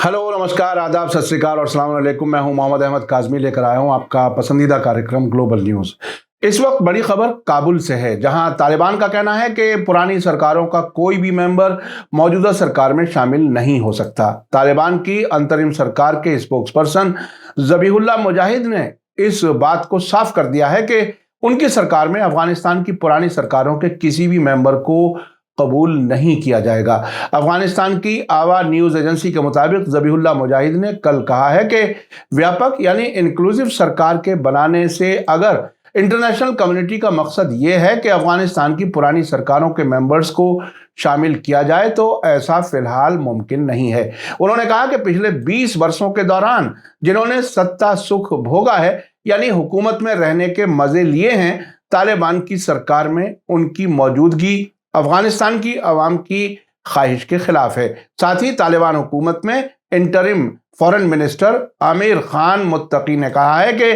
Hello, नमस्कार, आदाब, सत श्री अकाल और अस्सलाम वालेकुम। मैं हूं मोहम्मद अहमद काज़मी, लेकर आया हूं आपका पसंदीदा कार्यक्रम ग्लोबल न्यूज़। इस वक्त बड़ी खबर काबुल से है, जहां तालिबान का कहना है कि पुरानी सरकारों का कोई भी मेंबर मौजूदा सरकार में शामिल नहीं हो सकता। तालिबान की अंतरिम सरकार के स्पोक्सपर्सन ज़बीहुल्लाह मुजाहिद ने इस बात को साफ कर दिया है कि उनकी सरकार में अफगानिस्तान की पुरानी सरकारों के किसी भी मेंबर को कबूल नहीं किया जाएगा। अफगानिस्तान की आवा न्यूज़ एजेंसी के मुताबिक ज़बीहुल्लाह मुजाहिद ने कल कहा है कि व्यापक यानी इंक्लूसिव सरकार के बनाने से अगर इंटरनेशनल कम्युनिटी का मकसद ये है कि अफगानिस्तान की पुरानी सरकारों के मेंबर्स को शामिल किया जाए तो ऐसा फिलहाल मुमकिन नहीं है। उन्होंने कहा कि पिछले 20 वर्षों के दौरान जिन्होंने सत्ता सुख भोगा है यानी हुकूमत में रहने के मजे लिए हैं, तालिबान की सरकार में उनकी मौजूदगी अफगानिस्तान की आवाम की ख्वाहिश के खिलाफ है। साथ ही तालिबान हुकूमत में interim foreign minister Amir Khan Muttaqi ने कहा है कि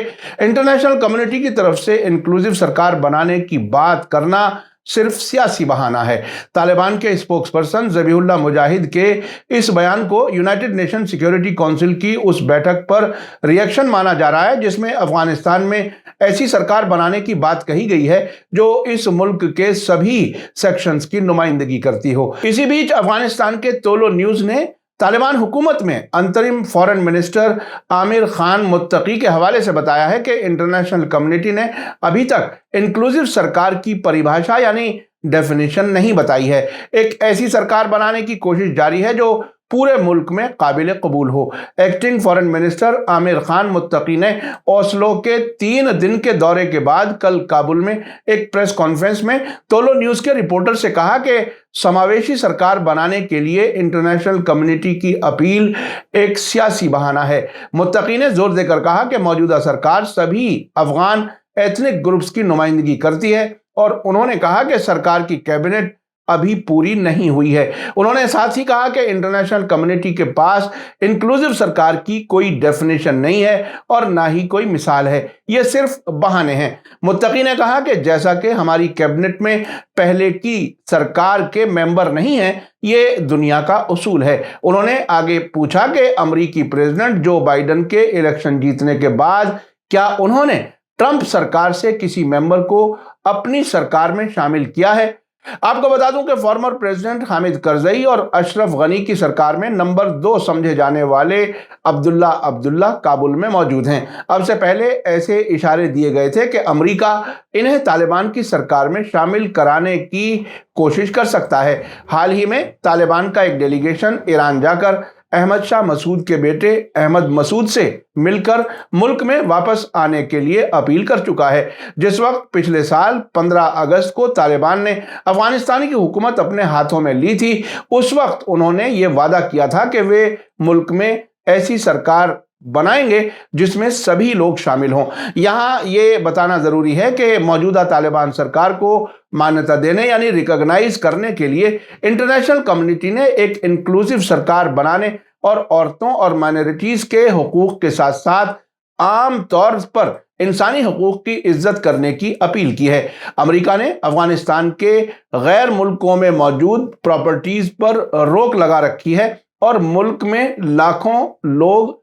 इंटरनेशनल कम्युनिटी की तरफ से इंक्लूसिव सरकार बनाने की बात करना सिर्फ सियासी बहाना है। तालिबान के स्पोक्सपर्सन ज़बीहुल्लाह मुजाहिद के इस बयान को यूनाइटेड नेशन सिक्योरिटी काउंसिल की उस बैठक पर रिएक्शन माना जा रहा है जिसमें अफगानिस्तान में ऐसी सरकार बनाने की बात कही गई है जो इस मुल्क के सभी सेक्शंस की नुमाइंदगी करती हो। इसी बीच अफगानिस्तान के तोलो न्यूज़ ने तालिबान हुकूमत में अंतरिम फॉरेन मिनिस्टर आमिर खान मुत्तकी के हवाले से बताया है कि इंटरनेशनल कम्युनिटी ने अभी तक इंक्लूसिव सरकार की परिभाषा यानी डेफिनेशन नहीं बताई है। एक ऐसी सरकार बनाने की कोशिश जारी है जो पूरे मुल्क में काबिल कबूल हो। Acting foreign minister Amir Khan Muttaqi ने ओस्लो के 3 दिन के दौरे के बाद कल काबुल में एक प्रेस कॉन्फ्रेंस में तोलो न्यूज़ के रिपोर्टर से कहा कि समावेशी सरकार बनाने के लिए इंटरनेशनल कम्युनिटी की अपील एक सियासी बहाना है। मुत्तकी ने जोर देकर कहा कि मौजूदा सरकार सभी अफगान एथनिक ग्रुप्स की नुमाइंदगी करती है और उन्होंने कहा कि सरकार की कैबिनेट अभी पूरी नहीं हुई है। उन्होंने साथ ही कहा कि इंटरनेशनल कम्युनिटी के पास इंक्लूसिव सरकार की कोई डेफिनेशन नहीं है और ना ही कोई मिसाल है, ये सिर्फ बहाने हैं। मुत्तकी ने कहा कि जैसा कि हमारी कैबिनेट में पहले की सरकार के मेंबर नहीं हैं, ये दुनिया का उसूल है। उन्होंने आगे पूछा कि अमेरिकी प्रेसिडेंट जो बाइडेन के इलेक्शन जीतने के बाद क्या उन्होंने ट्रंप सरकार से किसी मेंबर को अपनी सरकार में शामिल किया है। आपको बता दूं कि फॉर्मर प्रेसिडेंट हामिद करजई और अशरफ गनी की सरकार में नंबर 2 समझे जाने वाले अब्दुल्ला काबुल में मौजूद हैं। अब से पहले ऐसे इशारे दिए गए थे कि अमेरिका इन्हें तालिबान की सरकार में शामिल कराने की कोशिश कर सकता है। हाल ही में तालिबान का एक डेलीगेशन ईरान जाकर अहमद शाह मसूद के बेटे अहमद मसूद से मिलकर मुल्क में वापस आने के लिए अपील कर चुका है। जिस वक्त पिछले साल 15 अगस्त को तालिबान ने अफगानिस्तान की हुकूमत अपने हाथों में ली थी, उस वक्त उन्होंने ये वादा किया था कि वे मुल्क में ऐसी सरकार बनाएंगे जिसमें सभी लोग शामिल हों। यहाँ ये बताना ज़रूरी है कि मौजूदा तालिबान सरकार को मान्यता देने यानी रिकॉग्नाइज करने के लिए इंटरनेशनल कम्युनिटी ने एक इंक्लूसिव सरकार बनाने और औरतों और माइनॉरिटीज़ के हुकूक के साथ साथ आम तौर पर इंसानी हुकूक की इज्जत करने की अपील की है। अमेरिका ने अफगानिस्तान के गैर मुल्कों में मौजूद प्रॉपर्टीज़ पर रोक लगा रखी है और मुल्क में लाखों लोग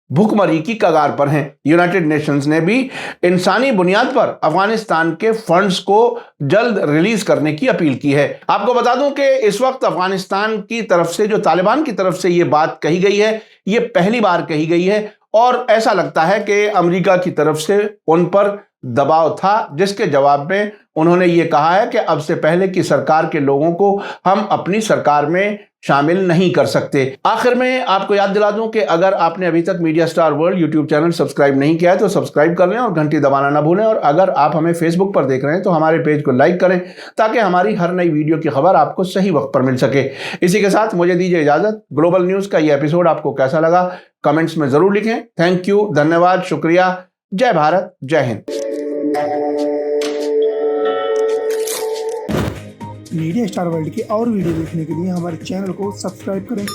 भूखमरी की कगार पर हैं। यूनाइटेड नेशंस ने भी इंसानी बुनियाद पर अफगानिस्तान के फंड्स को जल्द रिलीज करने की अपील की है। आपको बता दूं कि इस वक्त अफगानिस्तान की तरफ से जो तालिबान की तरफ से ये बात कही गई है, ये पहली बार कही गई है और ऐसा लगता है कि अमेरिका की तरफ से उन पर दबाव था, जिसके जवाब में उन्होंने ये कहा है कि अब से पहले की सरकार के लोगों को हम अपनी सरकार में शामिल नहीं कर सकते। आखिर में आपको याद दिला दूं कि अगर आपने अभी तक media star world YouTube channel subscribe नहीं किया है तो सब्सक्राइब कर लें और घंटी दबाना ना भूलें। और अगर आप हमें फेसबुक पर देख रहे हैं तो हमारे पेज को लाइक करें ताकि हमारी हर नई वीडियो की खबर आपको सही वक्त पर मिल सके। इसी के साथ मुझे दीजिए इजाजत। ग्लोबल न्यूज़ का ये एपिसोड आपको कैसा लगा कमेंट्स में जरूर लिखें। थैंक यू, धन्यवाद, शुक्रिया। जय भारत, जय हिंद। मीडिया स्टार वर्ल्ड की और वीडियो देखने के लिए हमारे चैनल को सब्सक्राइब करें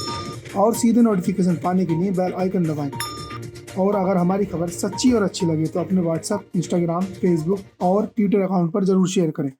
और सीधे नोटिफिकेशन पाने के लिए बेल आइकन दबाएं। और अगर हमारी खबर सच्ची और अच्छी लगे तो अपने व्हाट्सएप, इंस्टाग्राम, फेसबुक और ट्विटर अकाउंट पर जरूर शेयर करें।